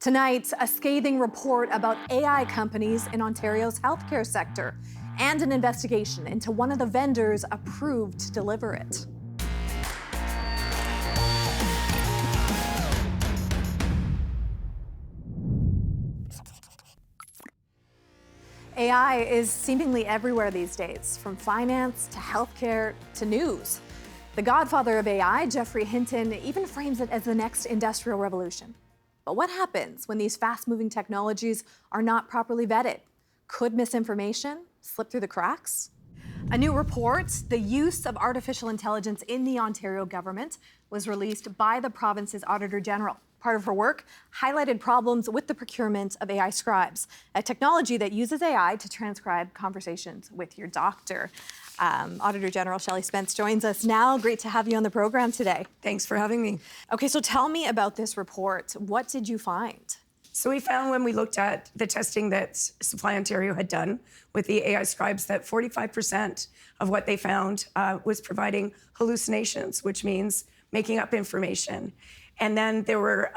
Tonight, a scathing report about AI companies in Ontario's healthcare sector and an investigation into one of the vendors approved to deliver it. AI is seemingly everywhere these days, from finance to healthcare to news. The godfather of AI, Geoffrey Hinton, even frames it as the next industrial revolution. But what happens when these fast-moving technologies are not properly vetted? Could misinformation slip through the cracks? A new report, The Use of Artificial Intelligence in the Ontario Government, was released by the province's Auditor General. Part of her work highlighted problems with the procurement of AI Scribes, a technology that uses AI to transcribe conversations with your doctor. Auditor General Shelley Spence joins us now. Great to have you on the program today. Thanks for having me. Okay, so tell me about this report. What did you find? So we found when we looked at the testing that Supply Ontario had done with the AI Scribes that 45% of what they found was providing hallucinations, which means making up information. And then there were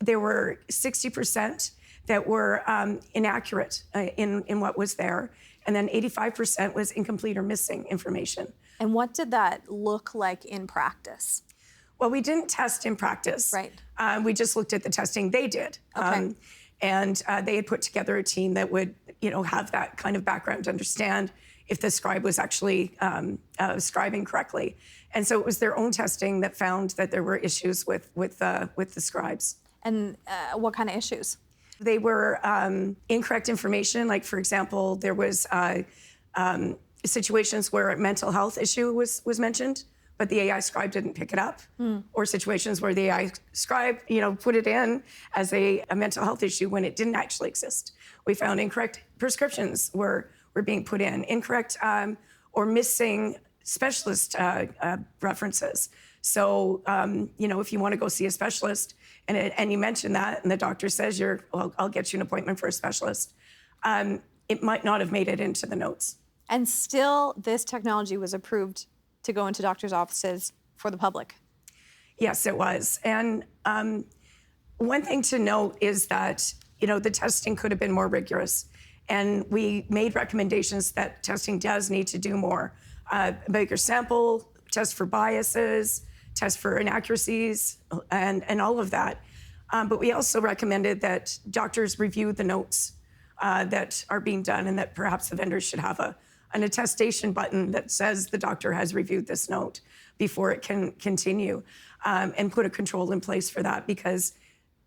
60% that were inaccurate in what was there. And then 85% was incomplete or missing information. And what did that look like in practice? Well, we didn't test in practice. Right. We just looked at the testing they did. Okay. And they had put together a team that would, have that kind of background to understand if the scribe was actually scribing correctly. And so it was their own testing that found that there were issues with the scribes. And what kind of issues? They were incorrect information. Like, for example, there was situations where a mental health issue was mentioned, but the AI Scribe didn't pick it up. Or situations where the AI Scribe, put it in as a mental health issue when it didn't actually exist. We found incorrect prescriptions were being put in, incorrect or missing specialist references. So, if you want to go see a specialist and you mention that and the doctor says I'll get you an appointment for a specialist, it might not have made it into the notes. And still, this technology was approved to go into doctors' offices for the public. Yes, it was. And one thing to note is that, the testing could have been more rigorous. And we made recommendations that testing does need to do more. Bigger sample, test for biases, test for inaccuracies, and all of that. But we also recommended that doctors review the notes that are being done, and that perhaps the vendors should have an attestation button that says the doctor has reviewed this note before it can continue, and put a control in place for that, because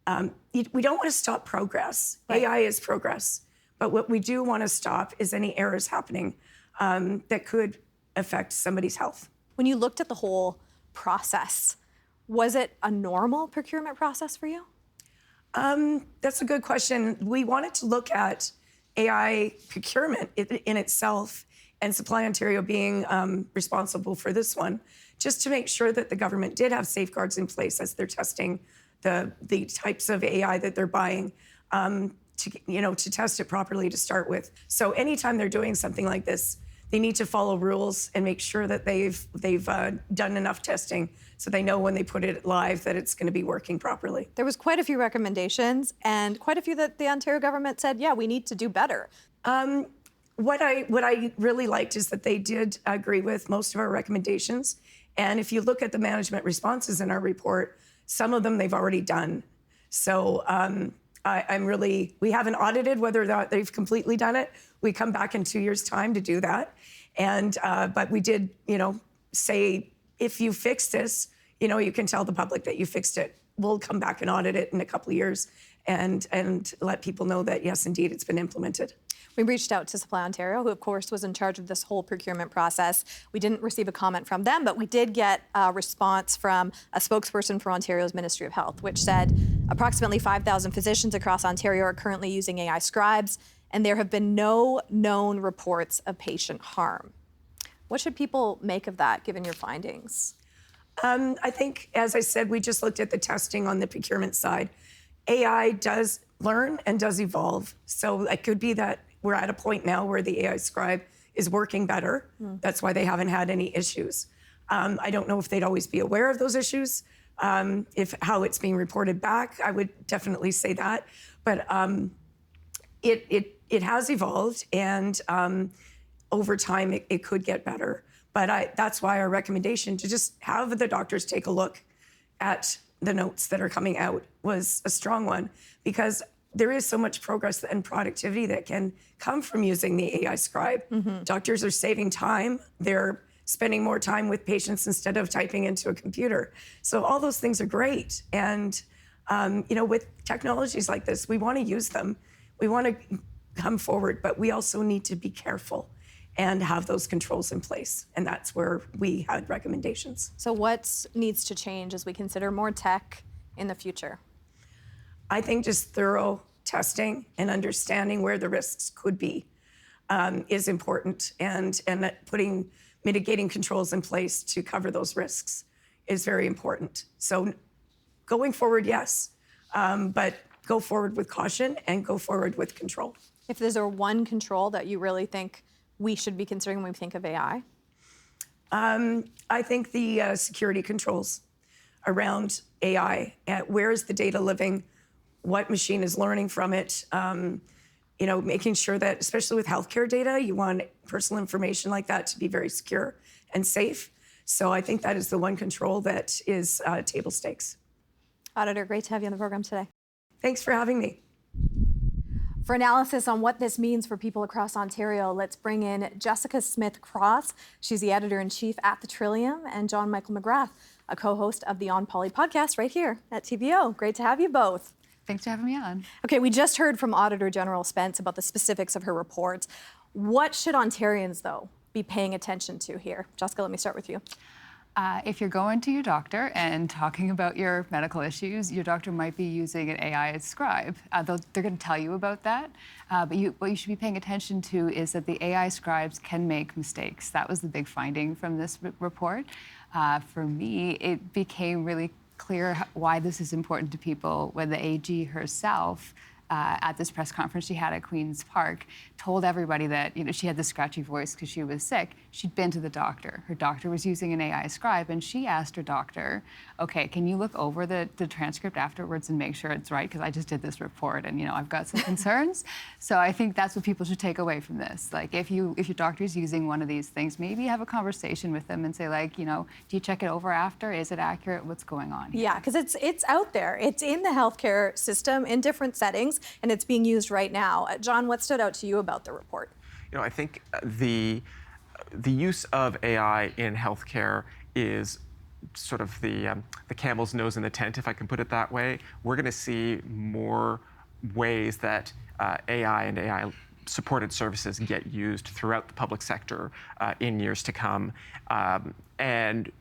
we don't want to stop progress. Right. AI is progress. But what we do want to stop is any errors happening that could affect somebody's health. When you looked at the whole process, was it a normal procurement process for you? That's a good question. We wanted to look at AI procurement in itself, and Supply Ontario being responsible for this one, just to make sure that the government did have safeguards in place as they're testing the types of AI that they're buying, to test it properly to start with. So anytime they're doing something like this, they need to follow rules and make sure that they've done enough testing so they know when they put it live that it's going to be working properly. There was quite a few recommendations, and quite a few that the Ontario government said, yeah, we need to do better. What I really liked is that they did agree with most of our recommendations. And if you look at the management responses in our report, some of them they've already done. So we haven't audited whether or not they've completely done it. We come back in 2 years' time to do that. And but we did, say, if you fix this, you can tell the public that you fixed it. We'll come back and audit it in a couple of years and let people know that, yes, indeed, it's been implemented. We reached out to Supply Ontario, who, of course, was in charge of this whole procurement process. We didn't receive a comment from them, but we did get a response from a spokesperson for Ontario's Ministry of Health, which said approximately 5,000 physicians across Ontario are currently using AI Scribes, and there have been no known reports of patient harm. What should people make of that, given your findings? I think, as I said, we just looked at the testing on the procurement side. AI does learn and does evolve. So it could be that we're at a point now where the AI Scribe is working better. That's why they haven't had any issues. I don't know if they'd always be aware of those issues, If how it's being reported back, I would definitely say that. But it has evolved, and over time it could get better. But that's why our recommendation to just have the doctors take a look at the notes that are coming out was a strong one, because there is so much progress and productivity that can come from using the AI Scribe. Doctors are saving time. They're spending more time with patients instead of typing into a computer. So all those things are great. And with technologies like this, we want to use them. We want to come forward, but we also need to be careful and have those controls in place. And that's where we had recommendations. So what needs to change as we consider more tech in the future? I think just thorough testing and understanding where the risks could be is important, and that putting mitigating controls in place to cover those risks is very important. So going forward, yes, but go forward with caution and go forward with control. If there's one control that you really think we should be considering when we think of AI? I think the security controls around AI. Where is the data living? What machine is learning from it? Making sure that, especially with healthcare data, you want personal information like that to be very secure and safe. So I think that is the one control that is table stakes. Auditor, great to have you on the program today. Thanks for having me. For analysis on what this means for people across Ontario, let's bring in Jessica Smith-Cross. She's the editor-in-chief at the Trillium, and John Michael McGrath, a co-host of the On Poly podcast right here at TVO. Great to have you both. Thanks for having me on. Okay, we just heard from Auditor General Spence about the specifics of her report. What should Ontarians, though, be paying attention to here? Jessica, let me start with you. If you're going to your doctor and talking about your medical issues, your doctor might be using an AI Scribe. They're going to tell you about that. But what you should be paying attention to is that the AI Scribes can make mistakes. That was the big finding from this report. For me, it became really clear why this is important to people when the AG herself, at this press conference she had at Queen's Park, told everybody that she had this scratchy voice because she was sick. She'd been to the doctor. Her doctor was using an AI Scribe, and she asked her doctor, okay, can you look over the transcript afterwards and make sure it's right? Because I just did this report and I've got some concerns. So I think that's what people should take away from this. Like if your doctor's using one of these things, maybe have a conversation with them and say do you check it over after? Is it accurate? What's going on here? Yeah, because it's out there. It's in the healthcare system in different settings, and it's being used right now. John, what stood out to you about the report? I think the use of AI in healthcare is sort of the camel's nose in the tent, if I can put it that way. We're going to see more ways that AI and AI-supported services get used throughout the public sector in years to come. And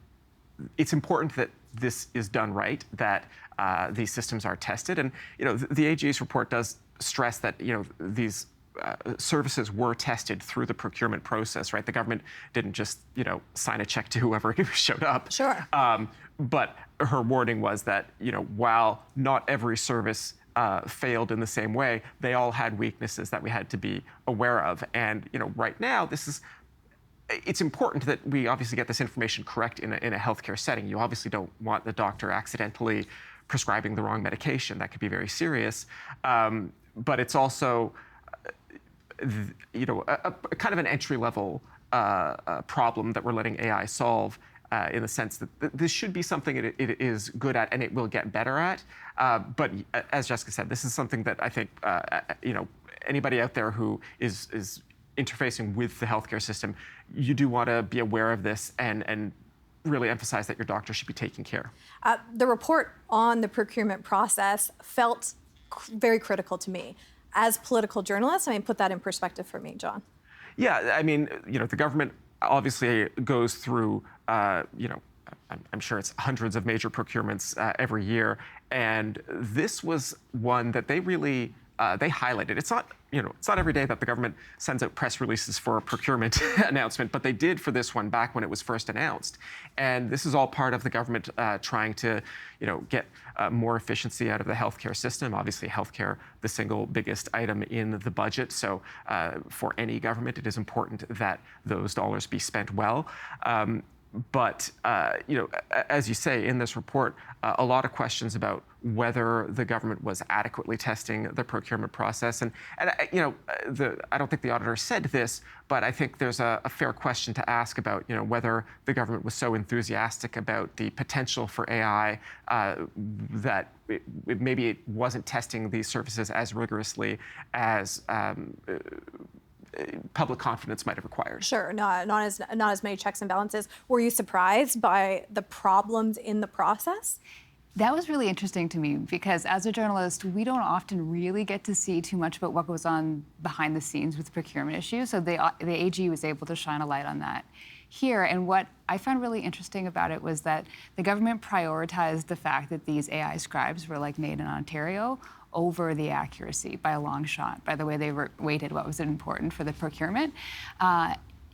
it's important that this is done right, that these systems are tested. And the AG's report does stress that these services were tested through the procurement process, right? The government didn't just sign a check to whoever showed up. Sure. But her wording was that while not every service failed in the same way, they all had weaknesses that we had to be aware of. And right now, it's important that we obviously get this information correct in a healthcare setting. You obviously don't want the doctor accidentally prescribing the wrong medication. That could be very serious. But it's also, a kind of an entry-level problem that we're letting AI solve in the sense that this should be something it is good at and it will get better at. But as Jessica said, this is something that I think, anybody out there who is interfacing with the healthcare system, you do want to be aware of this and really emphasize that your doctor should be taking care. The report on the procurement process felt very critical to me. As political journalists, put that in perspective for me, John. Yeah, the government obviously goes through, I'm sure it's hundreds of major procurements every year, and this was one that they really they highlighted. It's not every day that the government sends out press releases for a procurement announcement, but they did for this one back when it was first announced. And this is all part of the government trying to, get more efficiency out of the healthcare system. Obviously, healthcare, the single biggest item in the budget. So for any government, it is important that those dollars be spent well. But as you say in this report, a lot of questions about whether the government was adequately testing the procurement process. And I don't think the auditor said this, but I think there's a fair question to ask about whether the government was so enthusiastic about the potential for AI that maybe it wasn't testing these services as rigorously as public confidence might have required. Sure, not as many checks and balances. Were you surprised by the problems in the process? That was really interesting to me because as a journalist, we don't often really get to see too much about what goes on behind the scenes with procurement issues. So the AG was able to shine a light on that here. And what I found really interesting about it was that the government prioritized the fact that these AI scribes were made in Ontario over the accuracy by a long shot, by the way they weighted what was important for the procurement.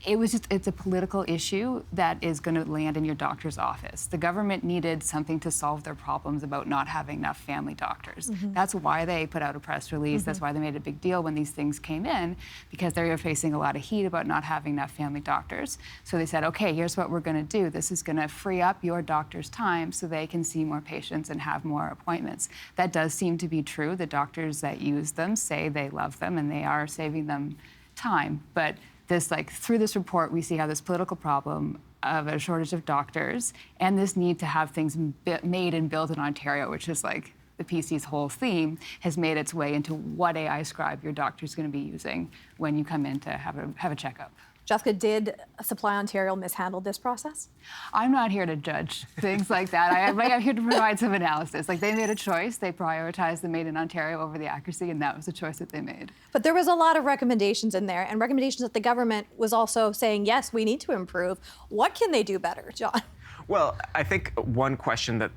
It's a political issue that is going to land in your doctor's office. The government needed something to solve their problems about not having enough family doctors. Mm-hmm. That's why they put out a press release. Mm-hmm. That's why they made a big deal when these things came in, because they were facing a lot of heat about not having enough family doctors. So they said, okay, here's what we're going to do. This is going to free up your doctor's time so they can see more patients and have more appointments. That does seem to be true. The doctors that use them say they love them and they are saving them time. But through this report, we see how this political problem of a shortage of doctors and this need to have things made and built in Ontario, which is the PC's whole theme, has made its way into what AI Scribe your doctor's going to be using when you come in to have a checkup. Jessica, did Supply Ontario mishandle this process? I'm not here to judge things like that. I'm here to provide some analysis. They made a choice. They prioritized the Made in Ontario over the accuracy, and that was the choice that they made. But there was a lot of recommendations in there, and recommendations that the government was also saying, yes, we need to improve. What can they do better, John? Well, I think one question that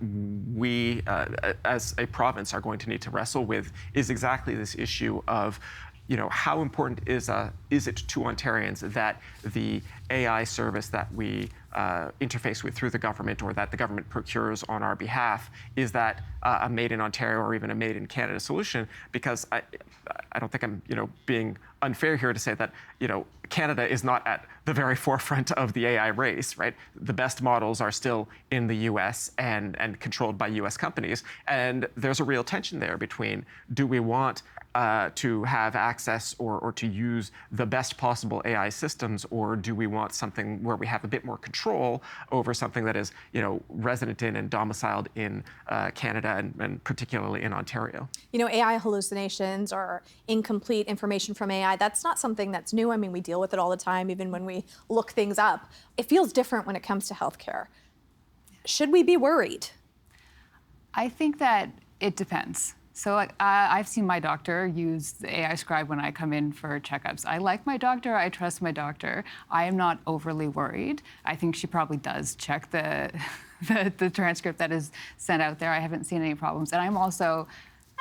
we, as a province, are going to need to wrestle with is exactly this issue of how important is it to Ontarians that the AI service that we interface with through the government or that the government procures on our behalf, is that a Made in Ontario or even a Made in Canada solution? Because I don't think I'm being unfair here to say that Canada is not at the very forefront of the AI race, right? The best models are still in the US and controlled by US companies. And there's a real tension there between, do we want to have access or to use the best possible AI systems, or do we want something where we have a bit more control over something that is resident in and domiciled in Canada and particularly in Ontario? AI hallucinations or incomplete information from AI, that's not something that's new. I mean, we deal with it all the time, even when we look things up. It feels different when it comes to healthcare. Should we be worried? I think that it depends. So I've seen my doctor use the AI Scribe when I come in for checkups. I like my doctor. I trust my doctor. I am not overly worried. I think she probably does check the transcript that is sent out there. I haven't seen any problems. And I'm also,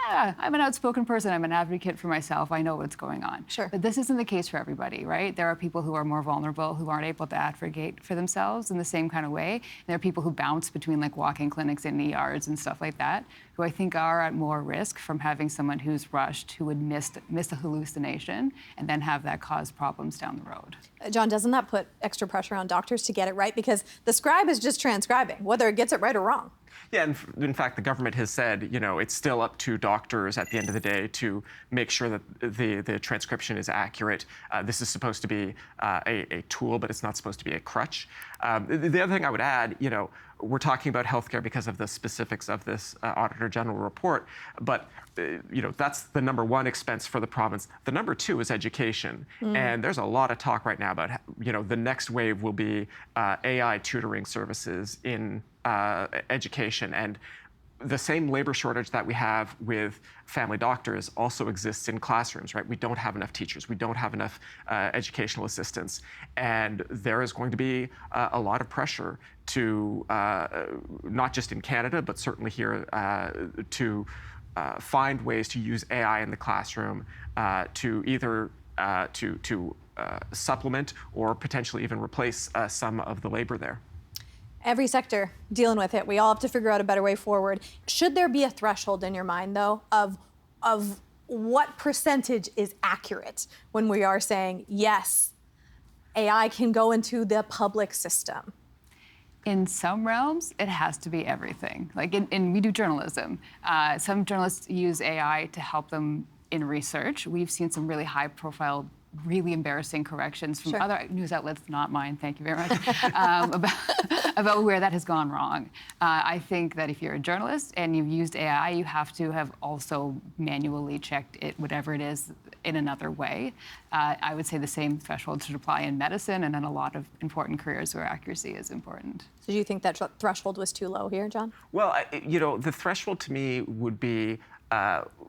I'm an outspoken person. I'm an advocate for myself. I know what's going on. Sure. But this isn't the case for everybody, right? There are people who are more vulnerable, who aren't able to advocate for themselves in the same kind of way. And there are people who bounce between walk-in clinics and ERs and stuff like that, who I think are at more risk from having someone who's rushed, who would miss a hallucination and then have that cause problems down the road. John, doesn't that put extra pressure on doctors to get it right? Because the scribe is just transcribing, whether it gets it right or wrong. Yeah, and in fact, the government has said, it's still up to doctors at the end of the day to make sure that the transcription is accurate. This is supposed to be a tool, but it's not supposed to be a crutch. The other thing I would add, we're talking about healthcare because of the specifics of this Auditor General report, but that's the number one expense for the province. The number two is education, and there's a lot of talk right now about the next wave will be AI tutoring services in education, and the same labor shortage that we have with family doctors also exists in classrooms, right? We don't have enough teachers. We don't have enough educational assistants. And there is going to be a lot of pressure to, not just in Canada, but certainly here, to find ways to use AI in the classroom to either to supplement or potentially even replace some of the labor there. Every sector dealing with it. We all have to figure out a better way forward. Should there be a threshold in your mind, though, of what percentage is accurate when we are saying, yes, AI can go into the public system? In some realms, it has to be everything. Like we do journalism. Some journalists use AI to help them in research. We've seen some really high-profile, really embarrassing corrections from other news outlets, not mine, thank you very much, about where that has gone wrong. I think that if you're a journalist and you've used AI, you have to have also manually checked it, whatever it is, in another way. I would say the same threshold should apply in medicine and in a lot of important careers where accuracy is important. So do you think that threshold was too low here, John? Well, the threshold to me would be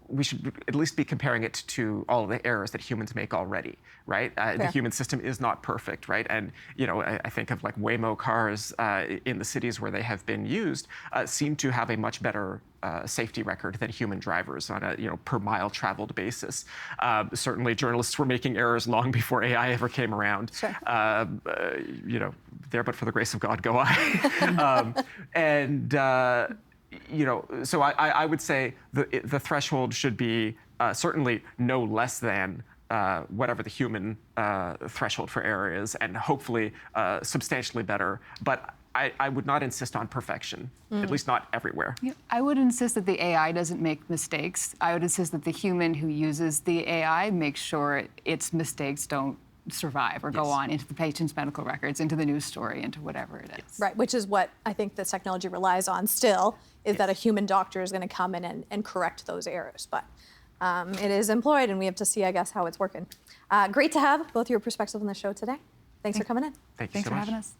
we should at least be comparing it to all of the errors that humans make already, right? The human system is not perfect, right? And I think of like Waymo cars in the cities where they have been used seem to have a much better safety record than human drivers on a per mile traveled basis. Certainly, journalists were making errors long before AI ever came around. Sure. There, but for the grace of God, go I. So I would say the threshold should be certainly no less than whatever the human threshold for error is, and hopefully substantially better. But I would not insist on perfection, at least not everywhere. Yeah, I would insist that the AI doesn't make mistakes. I would insist that the human who uses the AI makes sure its mistakes don't survive or go on into the patient's medical records, into the news story, into whatever it is. Right, which is what I think this technology relies on still, is that a human doctor is going to come in and correct those errors. But it is employed, and we have to see, I guess, how it's working. Great to have both your perspectives on the show today. Thanks for coming in. Thanks for having us.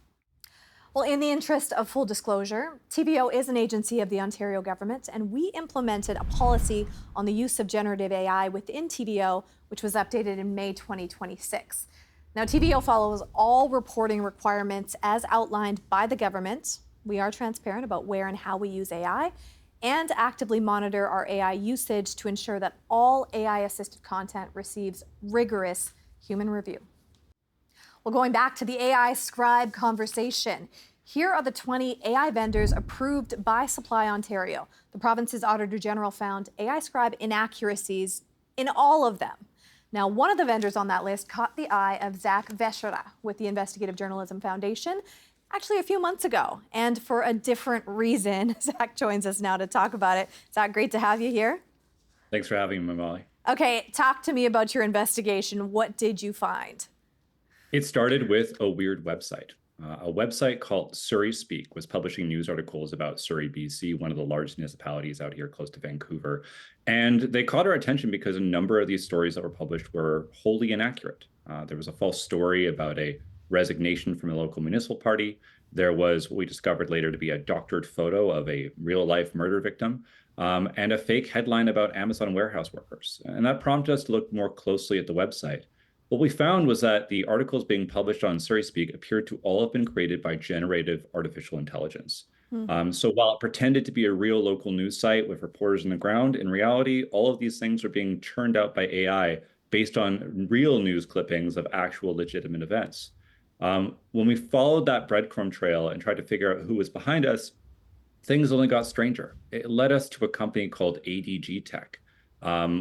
Well, in the interest of full disclosure, TVO is an agency of the Ontario government, and we implemented a policy on the use of generative AI within TVO, which was updated in May 2026. Now, TVO follows all reporting requirements as outlined by the government. We are transparent about where and how we use AI and actively monitor our AI usage to ensure that all AI-assisted content receives rigorous human review. Well, going back to the AI Scribe conversation, here are the 20 AI vendors approved by Supply Ontario. The province's Auditor General found AI Scribe inaccuracies in all of them. Now, one of the vendors on that list caught the eye of Zak Vescera with the Investigative Journalism Foundation actually a few months ago, and for a different reason. Zak joins us now to talk about it. Zak, great to have you here. Thanks for having me, Molly. Okay, talk to me about your investigation. What did you find? It started with a weird website. A website called Surrey Speak was publishing news articles about Surrey, BC, one of the largest municipalities out here close to Vancouver. And they caught our attention because a number of these stories that were published were wholly inaccurate. There was a false story about a resignation from a local municipal party. There was what we discovered later to be a doctored photo of a real-life murder victim, and a fake headline about Amazon warehouse workers. And that prompted us to look more closely at the website. What we found was that the articles being published on Surrey Speak appeared to all have been created by generative artificial intelligence. So while it pretended to be a real local news site with reporters on the ground, in reality, all of these things are being churned out by AI based on real news clippings of actual legitimate events. When we followed that breadcrumb trail and tried to figure out who was behind us, things only got stranger. It led us to a company called ADG Tech,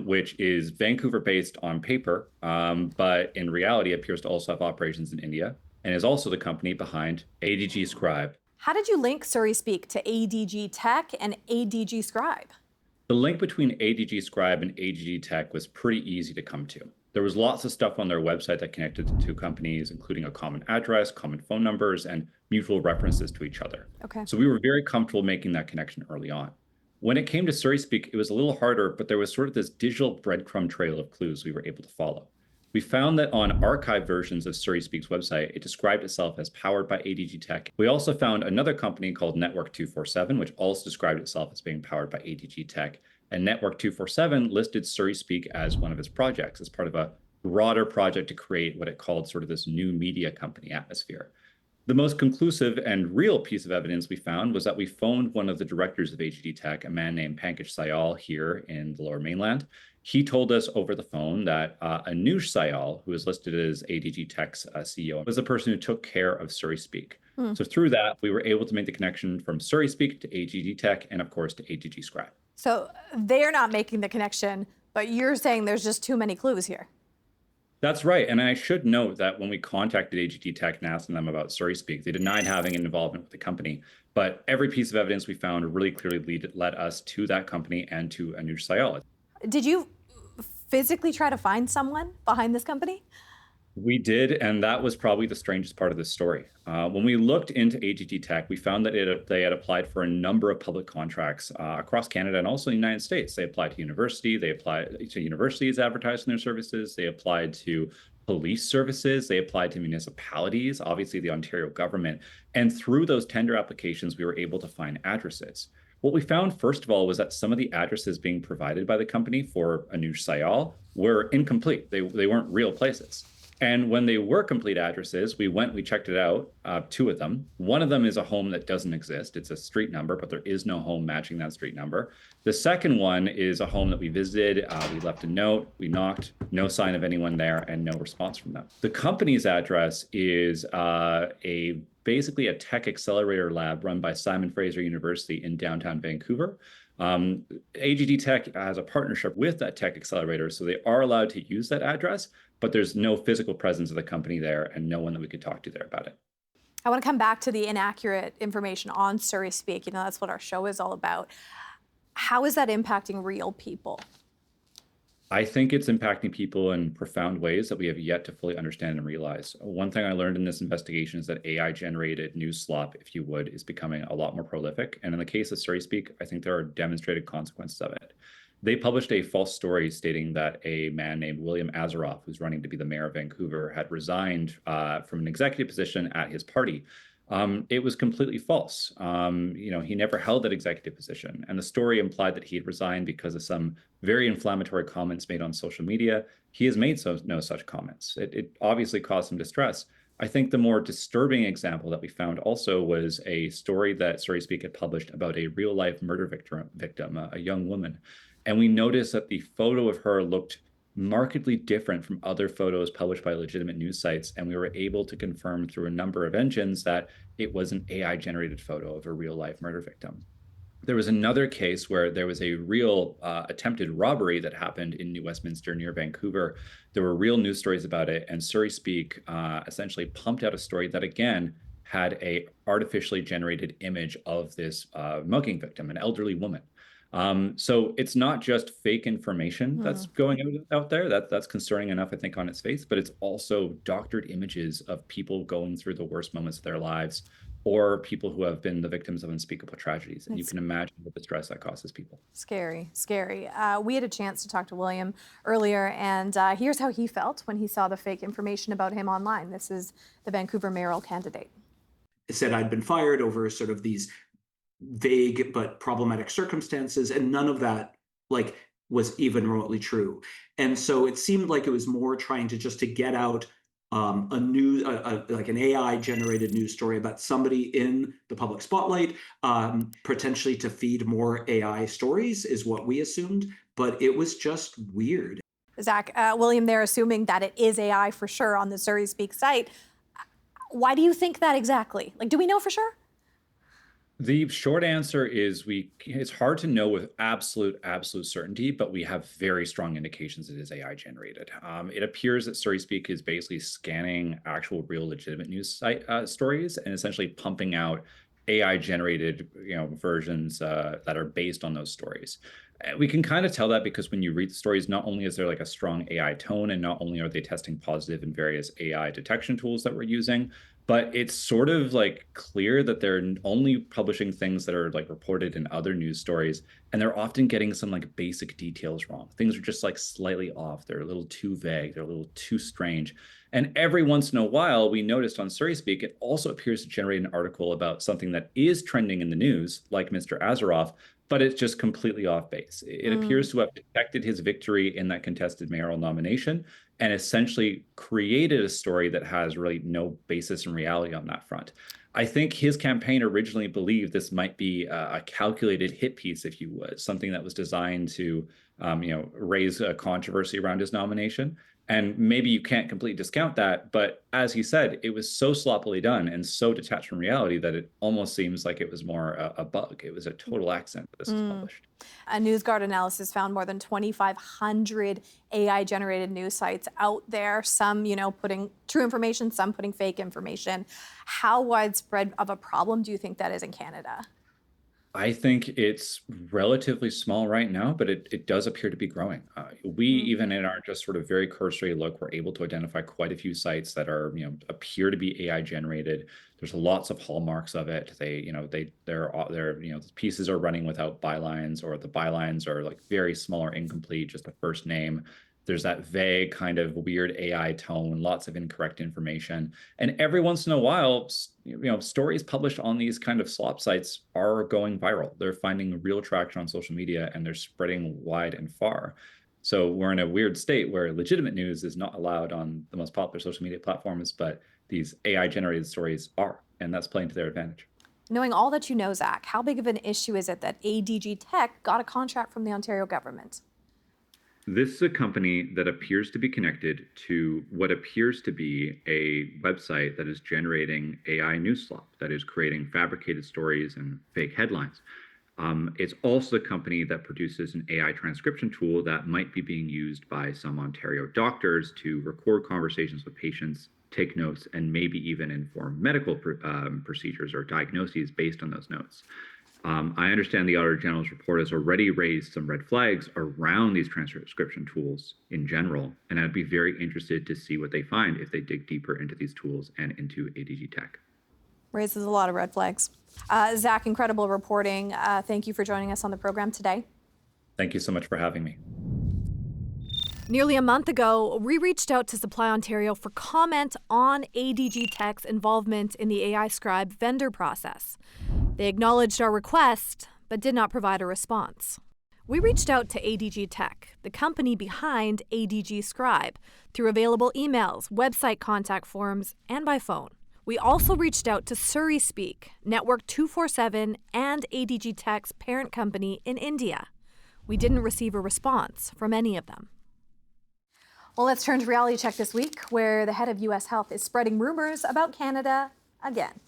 which is Vancouver-based on paper, but in reality appears to also have operations in India, and is also the company behind ADG Scribe. How did you link Surrey Speak to ADG Tech and ADG Scribe? The link between ADG Scribe and ADG Tech was pretty easy to come to. There was lots of stuff on their website that connected the two companies, including a common address, common phone numbers, and mutual references to each other. Okay. So we were very comfortable making that connection early on. When it came to Surrey Speak, it was a little harder, but there was sort of this digital breadcrumb trail of clues we were able to follow. We found that on archived versions of Surrey Speak's website, it described itself as powered by ADG Tech. We also found another company called Network 247, which also described itself as being powered by ADG Tech. And Network 247 listed Surrey Speak as one of its projects, as part of a broader project to create what it called sort of this new media company atmosphere. The most conclusive and real piece of evidence we found was that we phoned one of the directors of ADG Tech, a man named Pankaj Sayal here in the Lower Mainland. He told us over the phone that Anush Sayal, who is listed as ADG Tech's CEO, was the person who took care of Surrey Speak. So through that, we were able to make the connection from Surrey Speak to ADG Tech and, of course, to ADG Scribe. So they're not making the connection, but you're saying there's just too many clues here. That's right. And I should note that when we contacted AGT Tech and asking them about Surrey Speak, they denied having an involvement with the company. But every piece of evidence we found really clearly led us to that company and to Anuj Sayal. Did you physically try to find someone behind this company? We did, and that was probably the strangest part of this story. When we looked into AGT Tech, we found that they had applied for a number of public contracts across Canada and also the United States. They applied to universities advertising their services. They applied to police services. They applied to municipalities, obviously the Ontario government. And through those tender applications, we were able to find addresses. What we found, first of all, was that some of the addresses being provided by the company for Anuj Sayal were incomplete. They weren't real places. And when they were complete addresses, we checked it out, 2 of them. One of them is a home that doesn't exist. It's a street number, but there is no home matching that street number. The second one is a home that we visited. We left a note, we knocked, no sign of anyone there, and no response from them. The company's address is basically a tech accelerator lab run by Simon Fraser University in downtown Vancouver. AGT Tech has a partnership with that tech accelerator, so they are allowed to use that address, but there's no physical presence of the company there and no one that we could talk to there about it. I want to come back to the inaccurate information on Surrey Speak. You know, that's what our show is all about. How is that impacting real people? I think it's impacting people in profound ways that we have yet to fully understand and realize. One thing I learned in this investigation is that AI-generated news slop, if you would, is becoming a lot more prolific. And in the case of Surrey Speak, I think there are demonstrated consequences of it. They published a false story stating that a man named William Azeroff, who's running to be the mayor of Vancouver, had resigned from an executive position at his party. It was completely false. He never held that executive position. And the story implied that he had resigned because of some very inflammatory comments made on social media. He has made no such comments. It obviously caused him distress. I think the more disturbing example that we found also was a story that Surrey Speak had published about a real-life murder victim, a young woman. And we noticed that the photo of her looked markedly different from other photos published by legitimate news sites. And we were able to confirm through a number of engines that it was an AI-generated photo of a real-life murder victim. There was another case where there was a real attempted robbery that happened in New Westminster near Vancouver. There were real news stories about it, and Surrey Speak essentially pumped out a story that, again, had a artificially generated image of this mugging victim, an elderly woman. So it's not just fake information that's going out there. That's concerning enough, I think, on its face, but it's also doctored images of people going through the worst moments of their lives or people who have been the victims of unspeakable tragedies. And you can imagine the distress that causes people. Scary, scary. We had a chance to talk to William earlier, and here's how he felt when he saw the fake information about him online. This is the Vancouver mayoral candidate. It said I'd been fired over sort of these vague but problematic circumstances, and none of that was even remotely true. And so it seemed like it was more trying to get out an AI generated news story about somebody in the public spotlight, potentially to feed more AI stories is what we assumed, but it was just weird. Zak, William, they're assuming that it is AI for sure on the Surrey Speak site. Why do you think that exactly? Do we know for sure? The short answer is it's hard to know with absolute certainty, but we have very strong indications it is AI generated. It appears that Surrey Speak is basically scanning actual real legitimate news site stories and essentially pumping out AI generated versions that are based on those stories. We can kind of tell that because when you read the stories, not only is there a strong AI tone, and not only are they testing positive in various AI detection tools that we're using, but it's sort of clear that they're only publishing things that are reported in other news stories, and they're often getting some basic details wrong. Things are just slightly off. They're a little too vague. They're a little too strange. And every once in a while, we noticed on Surrey Speak, it also appears to generate an article about something that is trending in the news, like Mr. Azeroff, but it's just completely off base. It appears to have detected his victory in that contested mayoral nomination and essentially created a story that has really no basis in reality on that front. I think his campaign originally believed this might be a calculated hit piece, if you would, something that was designed to raise a controversy around his nomination. And maybe you can't completely discount that, but as he said, it was so sloppily done and so detached from reality that it almost seems like it was more a bug. It was a total accident that this was published. A NewsGuard analysis found more than 2,500 AI-generated news sites out there, some, putting true information, some putting fake information. How widespread of a problem do you think that is in Canada? I think it's relatively small right now, but it does appear to be growing. We, even in our just sort of very cursory look, were able to identify quite a few sites that are, appear to be AI generated. There's lots of hallmarks of it. The pieces are running without bylines, or the bylines are like very small or incomplete, just a first name. There's that vague kind of weird AI tone, lots of incorrect information. And every once in a while, stories published on these kind of slop sites are going viral. They're finding real traction on social media and they're spreading wide and far. So we're in a weird state where legitimate news is not allowed on the most popular social media platforms, but these AI generated stories are, and that's playing to their advantage. Knowing all that you know, Zak, how big of an issue is it that ADG Tech got a contract from the Ontario government? This is a company that appears to be connected to what appears to be a website that is generating AI news slop, that is creating fabricated stories and fake headlines. It's also the company that produces an AI transcription tool that might be being used by some Ontario doctors to record conversations with patients, take notes, and maybe even inform medical procedures or diagnoses based on those notes. I understand the Auditor General's report has already raised some red flags around these transcription tools in general, and I'd be very interested to see what they find if they dig deeper into these tools and into ADG Tech. Raises a lot of red flags. Zak, incredible reporting. Thank you for joining us on the program today. Thank you so much for having me. Nearly a month ago, we reached out to Supply Ontario for comment on ADG Tech's involvement in the AI Scribe vendor process. They acknowledged our request, but did not provide a response. We reached out to ADG Tech, the company behind ADG Scribe, through available emails, website contact forms, and by phone. We also reached out to Surrey Speak, Network 247, and ADG Tech's parent company in India. We didn't receive a response from any of them. Well, let's turn to Reality Check this week, where the head of U.S. Health is spreading rumors about Canada again.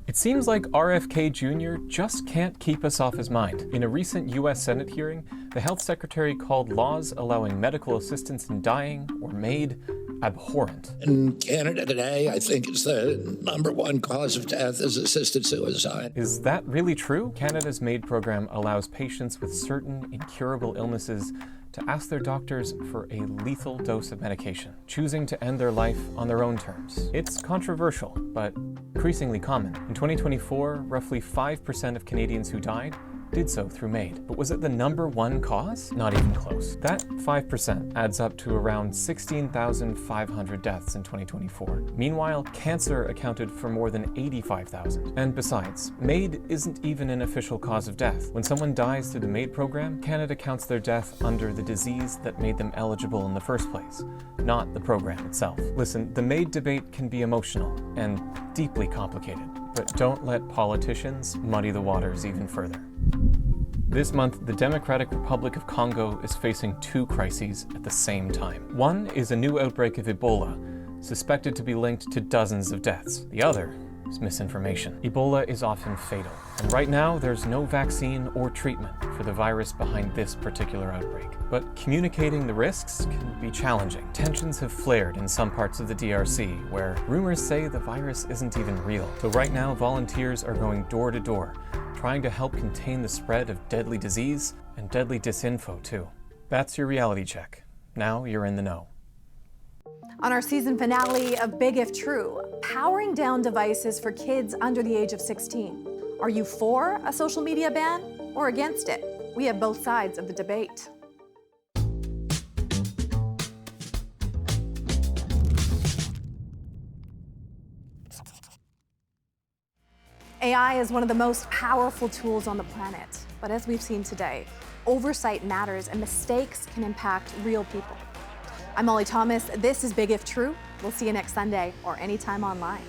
It seems like RFK Jr. just can't keep us off his mind. In a recent U.S. Senate hearing, the health secretary called laws allowing medical assistance in dying, or MAID, abhorrent. In Canada today, I think it's the #1 cause of death is assisted suicide. Is that really true? Canada's MAID program allows patients with certain incurable illnesses to ask their doctors for a lethal dose of medication, choosing to end their life on their own terms. It's controversial, but increasingly common. In 2024, roughly 5% of Canadians who died did so through MAID. But was it the #1 cause? Not even close. That 5% adds up to around 16,500 deaths in 2024. Meanwhile, cancer accounted for more than 85,000. And besides, MAID isn't even an official cause of death. When someone dies through the MAID program, Canada counts their death under the disease that made them eligible in the first place, not the program itself. Listen, the MAID debate can be emotional and deeply complicated, but don't let politicians muddy the waters even further. This month, the Democratic Republic of Congo is facing 2 crises at the same time. One is a new outbreak of Ebola, suspected to be linked to dozens of deaths. The other is misinformation. Ebola is often fatal, and right now there's no vaccine or treatment for the virus behind this particular outbreak. But communicating the risks can be challenging. Tensions have flared in some parts of the DRC, where rumors say the virus isn't even real. So right now, volunteers are going door to door, trying to help contain the spread of deadly disease and deadly disinfo too. That's your reality check. Now you're in the know. On our season finale of Big If True, powering down devices for kids under the age of 16. Are you for a social media ban or against it? We have both sides of the debate. AI is one of the most powerful tools on the planet, but as we've seen today, oversight matters and mistakes can impact real people. I'm Molly Thomas. This is Big If True. We'll see you next Sunday or anytime online.